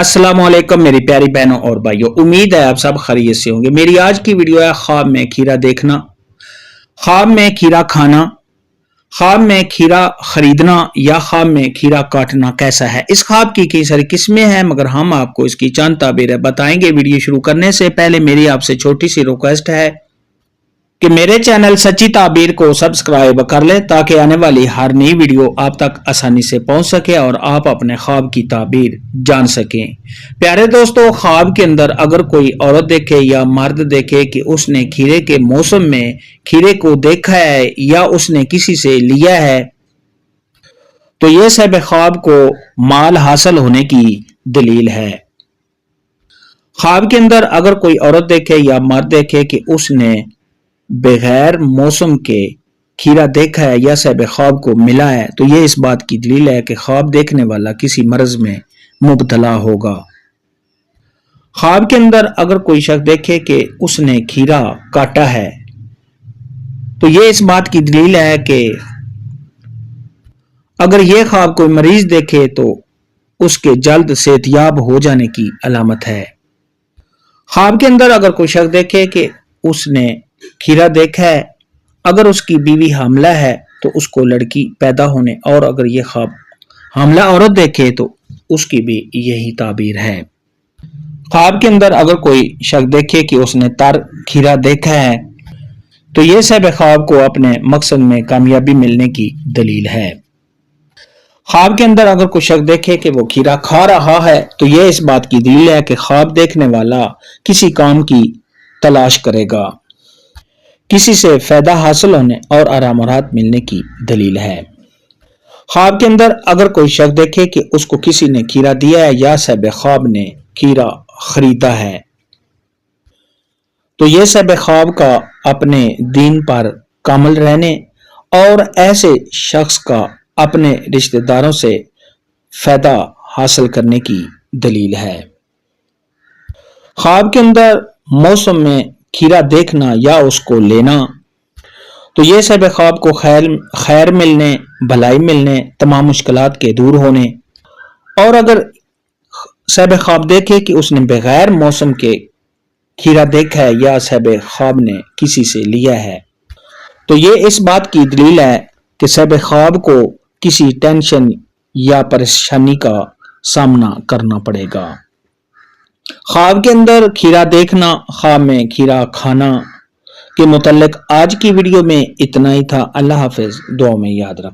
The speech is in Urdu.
السلام علیکم میری پیاری بہنوں اور بھائیوں، امید ہے آپ سب خیریت سے ہوں گے۔ میری آج کی ویڈیو ہے خواب میں کھیرا دیکھنا، خواب میں کھیرا کھانا، خواب میں کھیرا خریدنا یا خواب میں کھیرا کاٹنا کیسا ہے۔ اس خواب کی کئی ساری قسمیں ہیں مگر ہم آپ کو اس کی چند تعبیریں بتائیں گے۔ ویڈیو شروع کرنے سے پہلے میری آپ سے چھوٹی سی ریکویسٹ ہے کہ میرے چینل سچی تعبیر کو سبسکرائب کر لیں تاکہ آنے والی ہر نئی ویڈیو آپ تک آسانی سے پہنچ سکے اور آپ اپنے خواب کی تعبیر جان سکیں۔ پیارے دوستو، خواب کے اندر اگر کوئی عورت دیکھے یا مرد دیکھے کہ اس نے کھیرے کے موسم میں کھیرے کو دیکھا ہے یا اس نے کسی سے لیا ہے تو یہ صاحب خواب کو مال حاصل ہونے کی دلیل ہے۔ خواب کے اندر اگر کوئی عورت دیکھے یا مرد دیکھے کہ اس نے بغیر موسم کے کھیرا دیکھا ہے یا صاحب خواب کو ملا ہے تو یہ اس بات کی دلیل ہے کہ خواب دیکھنے والا کسی مرض میں مبتلا ہوگا۔ خواب کے اندر اگر کوئی شخص دیکھے کہ اس نے کھیرا کاٹا ہے تو یہ اس بات کی دلیل ہے کہ اگر یہ خواب کوئی مریض دیکھے تو اس کے جلد صحت یاب ہو جانے کی علامت ہے۔ خواب کے اندر اگر کوئی شخص دیکھے کہ اس نے کھیرا دیکھا ہے، اگر اس کی بیوی حاملہ ہے تو اس کو لڑکی پیدا ہونے، اور اگر یہ خواب حاملہ عورت دیکھے تو اس کی بھی یہی تعبیر ہے۔ خواب کے اندر اگر کوئی شخص دیکھے کہ اس نے تر کھیرا دیکھا ہے تو یہ صاحب خواب کو اپنے مقصد میں کامیابی ملنے کی دلیل ہے۔ خواب کے اندر اگر کوئی شخص دیکھے کہ وہ کھیرا کھا رہا ہے تو یہ اس بات کی دلیل ہے کہ خواب دیکھنے والا کسی کام کی تلاش کرے گا، کسی سے فائدہ حاصل ہونے اور آرام و راحت ملنے کی دلیل ہے۔ خواب کے اندر اگر کوئی شخص دیکھے کہ اس کو کسی نے کھیرا دیا ہے یا صاحب خواب نے کھیرا خریدا ہے تو یہ صاحب خواب کا اپنے دین پر کامل رہنے اور ایسے شخص کا اپنے رشتہ داروں سے فائدہ حاصل کرنے کی دلیل ہے۔ خواب کے اندر موسم میں کھیرا دیکھنا یا اس کو لینا تو یہ صاحب خواب کو خیر ملنے، بھلائی ملنے، تمام مشکلات کے دور ہونے، اور اگر صاحب خواب دیکھے کہ اس نے بغیر موسم کے کھیرا دیکھا ہے یا صاحب خواب نے کسی سے لیا ہے تو یہ اس بات کی دلیل ہے کہ صاحب خواب کو کسی ٹینشن یا پریشانی کا سامنا کرنا پڑے گا۔ خواب کے اندر کھیرا دیکھنا، خواب میں کھیرا کھانا کے متعلق آج کی ویڈیو میں اتنا ہی تھا۔ اللہ حافظ، دعا میں یاد رکھنا۔